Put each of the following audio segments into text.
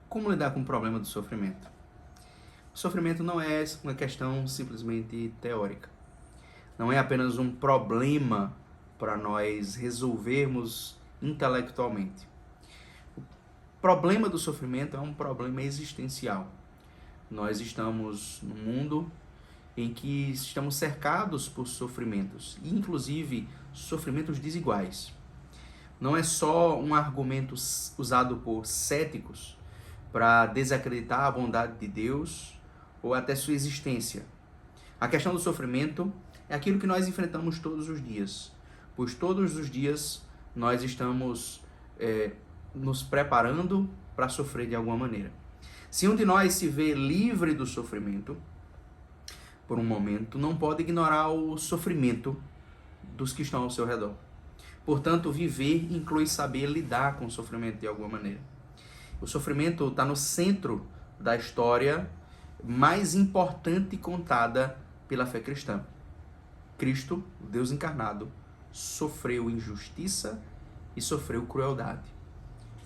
Como lidar com o problema do sofrimento? O sofrimento não é uma questão simplesmente teórica. Não é apenas um problema para nós resolvermos intelectualmente. O problema do sofrimento é um problema existencial. Nós estamos num mundo em que estamos cercados por sofrimentos, e inclusive sofrimentos desiguais. Não é só um argumento usado por céticos para desacreditar a bondade de Deus ou até sua existência. A questão do sofrimento é aquilo que nós enfrentamos todos os dias, pois todos os dias nós estamos nos preparando para sofrer de alguma maneira. Se um de nós se vê livre do sofrimento, por um momento, não pode ignorar o sofrimento dos que estão ao seu redor. Portanto, viver inclui saber lidar com o sofrimento de alguma maneira. O sofrimento está no centro da história mais importante contada pela fé cristã. Cristo, o Deus encarnado, sofreu injustiça e sofreu crueldade.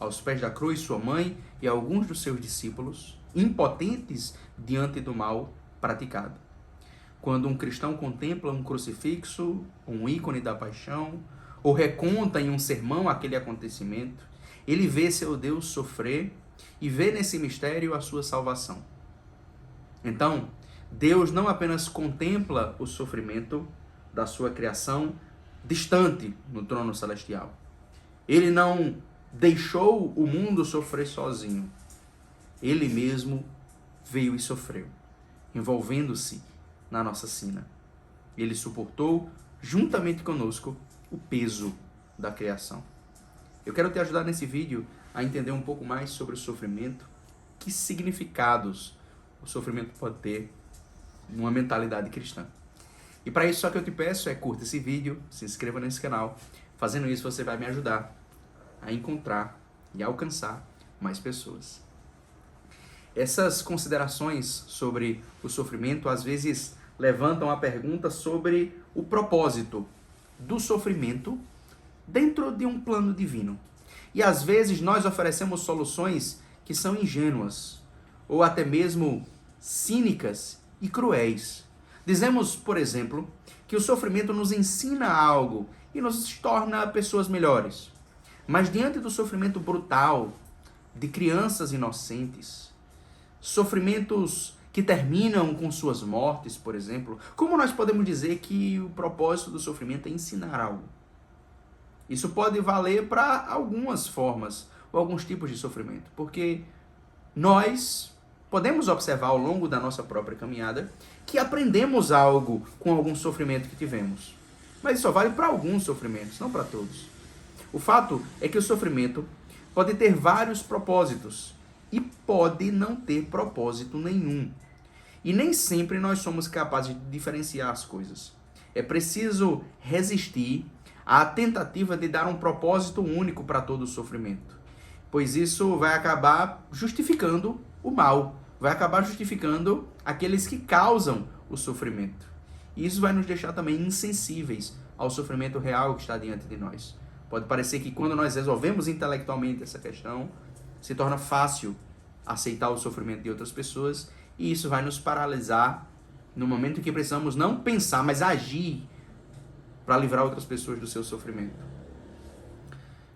Aos pés da cruz, sua mãe e alguns dos seus discípulos, impotentes diante do mal praticado. Quando um cristão contempla um crucifixo, um ícone da paixão, ou reconta em um sermão aquele acontecimento, ele vê seu Deus sofrer e vê nesse mistério a sua salvação. Então, Deus não apenas contempla o sofrimento da sua criação distante no trono celestial. Ele não deixou o mundo sofrer sozinho. Ele mesmo veio e sofreu, envolvendo-se na nossa sina. Ele suportou, juntamente conosco, o peso da criação. Eu quero te ajudar nesse vídeo a entender um pouco mais sobre o sofrimento, que significados o sofrimento pode ter numa mentalidade cristã. E para isso, só que eu te peço é curta esse vídeo, se inscreva nesse canal. Fazendo isso, você vai me ajudar a encontrar e alcançar mais pessoas. Essas considerações sobre o sofrimento, às vezes, levantam a pergunta sobre o propósito do sofrimento dentro de um plano divino. E às vezes nós oferecemos soluções que são ingênuas ou até mesmo cínicas e cruéis. Dizemos, por exemplo, que o sofrimento nos ensina algo e nos torna pessoas melhores. Mas diante do sofrimento brutal de crianças inocentes, sofrimentos que terminam com suas mortes, por exemplo, como nós podemos dizer que o propósito do sofrimento é ensinar algo? Isso pode valer para algumas formas ou alguns tipos de sofrimento, porque nós podemos observar ao longo da nossa própria caminhada que aprendemos algo com algum sofrimento que tivemos. Mas isso só vale para alguns sofrimentos, não para todos. O fato é que o sofrimento pode ter vários propósitos e pode não ter propósito nenhum. E nem sempre nós somos capazes de diferenciar as coisas. É preciso resistir à tentativa de dar um propósito único para todo o sofrimento, pois isso vai acabar justificando o mal, vai acabar justificando aqueles que causam o sofrimento. E isso vai nos deixar também insensíveis ao sofrimento real que está diante de nós. Pode parecer que quando nós resolvemos intelectualmente essa questão, se torna fácil aceitar o sofrimento de outras pessoas, e isso vai nos paralisar no momento em que precisamos não pensar, mas agir para livrar outras pessoas do seu sofrimento.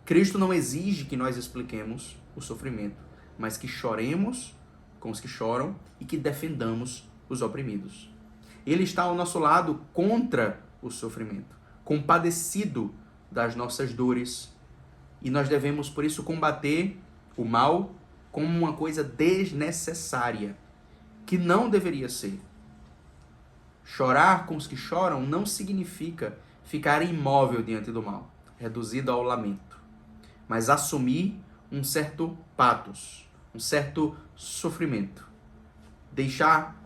Cristo não exige que nós expliquemos o sofrimento, mas que choremos com os que choram e que defendamos os oprimidos. Ele está ao nosso lado contra o sofrimento, compadecido das nossas dores, e nós devemos, por isso, combater o mal como uma coisa desnecessária, que não deveria ser. Chorar com os que choram não significa ficar imóvel diante do mal, reduzido ao lamento, mas assumir um certo patos, um certo sofrimento. Deixar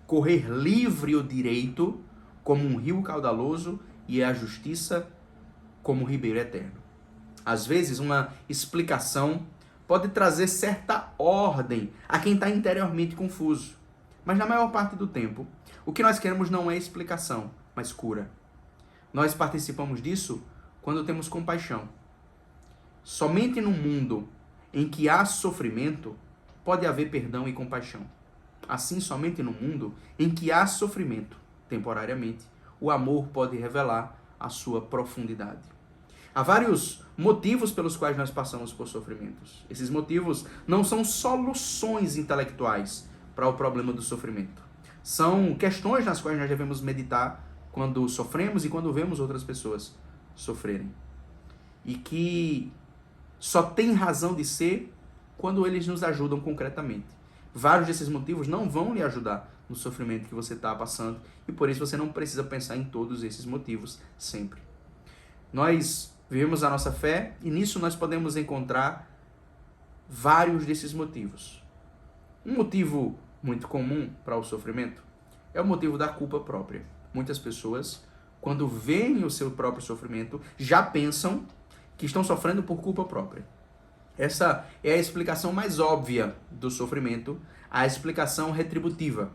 correr livre o direito como um rio caudaloso e a justiça como um ribeiro eterno. Às vezes, uma explicação pode trazer certa ordem a quem está interiormente confuso. Mas na maior parte do tempo, o que nós queremos não é explicação, mas cura. Nós participamos disso quando temos compaixão. Somente num mundo em que há sofrimento pode haver perdão e compaixão. Assim, somente no mundo em que há sofrimento, temporariamente, o amor pode revelar a sua profundidade. Há vários motivos pelos quais nós passamos por sofrimentos. Esses motivos não são soluções intelectuais para o problema do sofrimento. São questões nas quais nós devemos meditar quando sofremos e quando vemos outras pessoas sofrerem. E que só tem razão de ser quando eles nos ajudam concretamente. Vários desses motivos não vão lhe ajudar no sofrimento que você está passando e por isso você não precisa pensar em todos esses motivos sempre. Nós vivemos a nossa fé e nisso nós podemos encontrar vários desses motivos. Um motivo muito comum para o sofrimento é o motivo da culpa própria. Muitas pessoas, quando veem o seu próprio sofrimento, já pensam que estão sofrendo por culpa própria. Essa é a explicação mais óbvia do sofrimento, a explicação retributiva.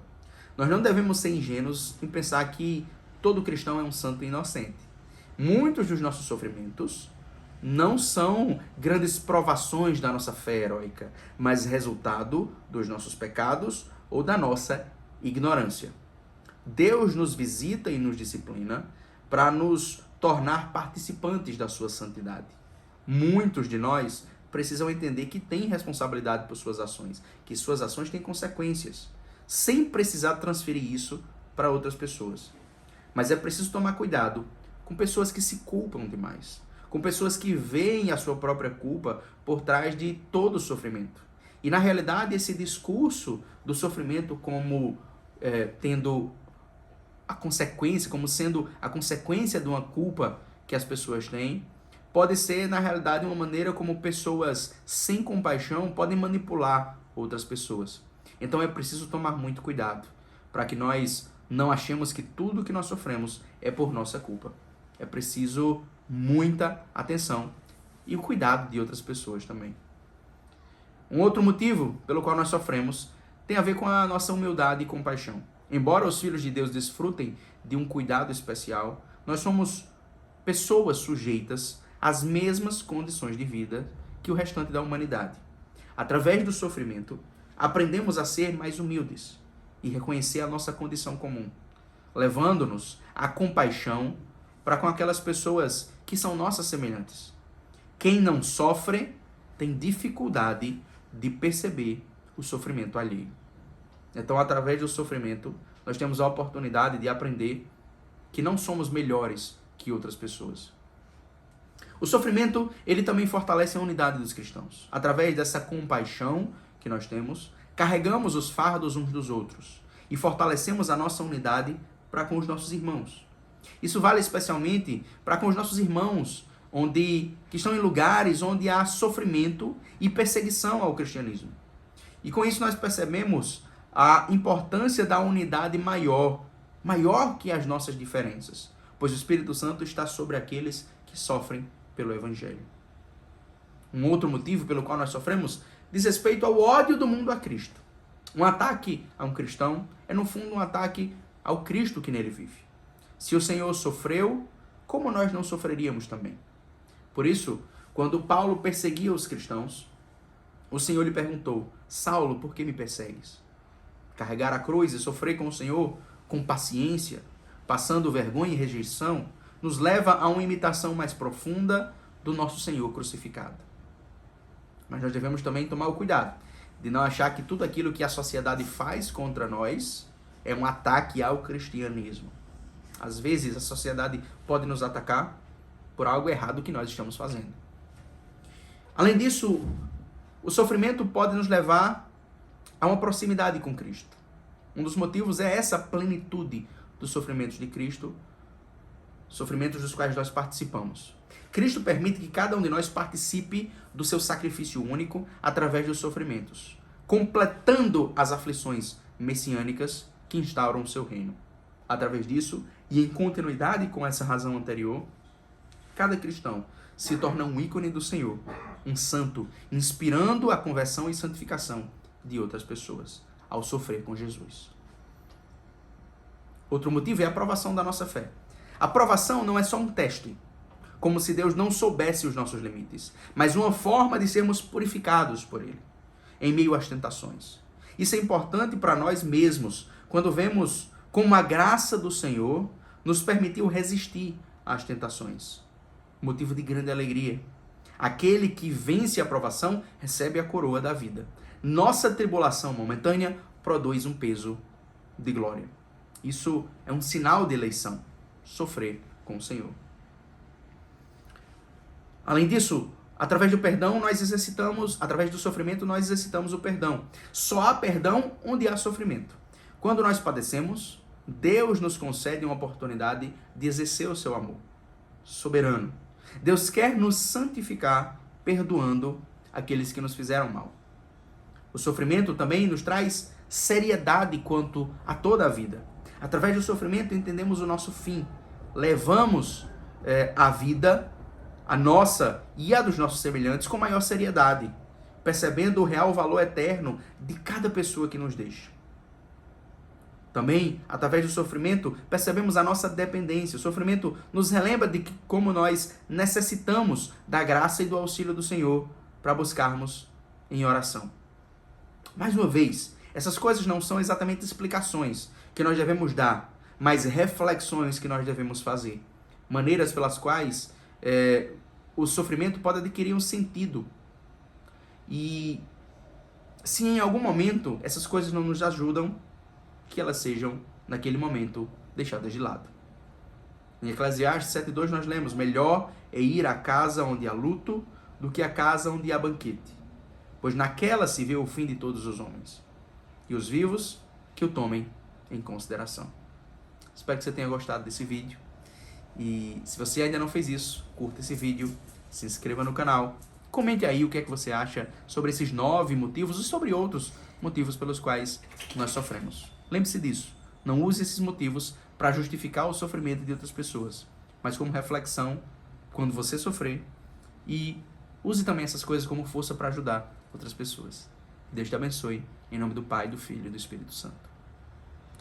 Nós não devemos ser ingênuos em pensar que todo cristão é um santo inocente. Muitos dos nossos sofrimentos não são grandes provações da nossa fé heróica, mas resultado dos nossos pecados ou da nossa ignorância. Deus nos visita e nos disciplina para nos tornar participantes da sua santidade. Muitos de nós precisam entender que têm responsabilidade por suas ações, que suas ações têm consequências, sem precisar transferir isso para outras pessoas. Mas é preciso tomar cuidado com pessoas que se culpam demais, com pessoas que veem a sua própria culpa por trás de todo o sofrimento. E na realidade esse discurso do sofrimento como tendo a consequência, como sendo a consequência de uma culpa que as pessoas têm, pode ser, na realidade, uma maneira como pessoas sem compaixão podem manipular outras pessoas. Então é preciso tomar muito cuidado para que nós não achemos que tudo que nós sofremos é por nossa culpa. É preciso muita atenção e o cuidado de outras pessoas também. Um outro motivo pelo qual nós sofremos tem a ver com a nossa humildade e compaixão. Embora os filhos de Deus desfrutem de um cuidado especial, nós somos pessoas sujeitas às mesmas condições de vida que o restante da humanidade. Através do sofrimento, aprendemos a ser mais humildes e reconhecer a nossa condição comum, levando-nos à compaixão para com aquelas pessoas que são nossas semelhantes. Quem não sofre tem dificuldade de perceber o sofrimento alheio. Então, através do sofrimento, nós temos a oportunidade de aprender que não somos melhores que outras pessoas. O sofrimento, ele também fortalece a unidade dos cristãos. Através dessa compaixão que nós temos, carregamos os fardos uns dos outros e fortalecemos a nossa unidade para com os nossos irmãos. Isso vale especialmente para com os nossos irmãos que estão em lugares onde há sofrimento e perseguição ao cristianismo. E com isso nós percebemos a importância da unidade maior que as nossas diferenças, pois o Espírito Santo está sobre aqueles que sofrem pelo Evangelho. Um outro motivo pelo qual nós sofremos diz respeito ao ódio do mundo a Cristo. Um ataque a um cristão é, no fundo, um ataque ao Cristo que nele vive. Se o Senhor sofreu, como nós não sofreríamos também? Por isso, quando Paulo perseguia os cristãos, o Senhor lhe perguntou: Saulo, por que me persegues? Carregar a cruz e sofrer com o Senhor com paciência, passando vergonha e rejeição, nos leva a uma imitação mais profunda do nosso Senhor crucificado. Mas nós devemos também tomar o cuidado de não achar que tudo aquilo que a sociedade faz contra nós é um ataque ao cristianismo. Às vezes a sociedade pode nos atacar por algo errado que nós estamos fazendo. Além disso, o sofrimento pode nos levar a uma proximidade com Cristo. Um dos motivos é essa plenitude dos sofrimentos de Cristo, sofrimentos dos quais nós participamos. Cristo permite que cada um de nós participe do seu sacrifício único através dos sofrimentos, completando as aflições messiânicas que instauram o seu reino. Através disso, e em continuidade com essa razão anterior, cada cristão se torna um ícone do Senhor, um santo, inspirando a conversão e santificação de outras pessoas ao sofrer com Jesus. Outro motivo é a provação da nossa fé. A provação não é só um teste, como se Deus não soubesse os nossos limites, mas uma forma de sermos purificados por Ele. em meio às tentações. Isso é importante para nós mesmos, quando vemos como a graça do Senhor nos permitiu resistir às tentações. Motivo de grande alegria. Aquele que vence a provação recebe a coroa da vida. Nossa tribulação momentânea produz um peso de glória. Isso é um sinal de eleição, sofrer com o Senhor. Além disso, através do perdão, através do sofrimento, nós exercitamos o perdão. Só há perdão onde há sofrimento. Quando nós padecemos, Deus nos concede uma oportunidade de exercer o seu amor soberano. Deus quer nos santificar, perdoando aqueles que nos fizeram mal. O sofrimento também nos traz seriedade quanto a toda a vida. Através do sofrimento entendemos o nosso fim. Levamos a vida, a nossa e a dos nossos semelhantes, com maior seriedade, percebendo o real valor eterno de cada pessoa que nos deixa. Também, através do sofrimento, percebemos a nossa dependência. O sofrimento nos relembra de como nós necessitamos da graça e do auxílio do Senhor para buscarmos em oração. Mais uma vez, essas coisas não são exatamente explicações que nós devemos dar, mas reflexões que nós devemos fazer. Maneiras pelas quais o sofrimento pode adquirir um sentido. E se em algum momento essas coisas não nos ajudam, que elas sejam, naquele momento, deixadas de lado. Em Eclesiastes 7:2 nós lemos: melhor é ir à casa onde há luto do que à casa onde há banquete, pois naquela se vê o fim de todos os homens, e os vivos que o tomem em consideração. Espero que você tenha gostado desse vídeo, e se você ainda não fez isso, curta esse vídeo, se inscreva no canal, comente aí o que é que você acha sobre esses 9 motivos e sobre outros motivos pelos quais nós sofremos. Lembre-se disso, não use esses motivos para justificar o sofrimento de outras pessoas, mas como reflexão quando você sofrer, e use também essas coisas como força para ajudar outras pessoas. Deus te abençoe, em nome do Pai, do Filho e do Espírito Santo.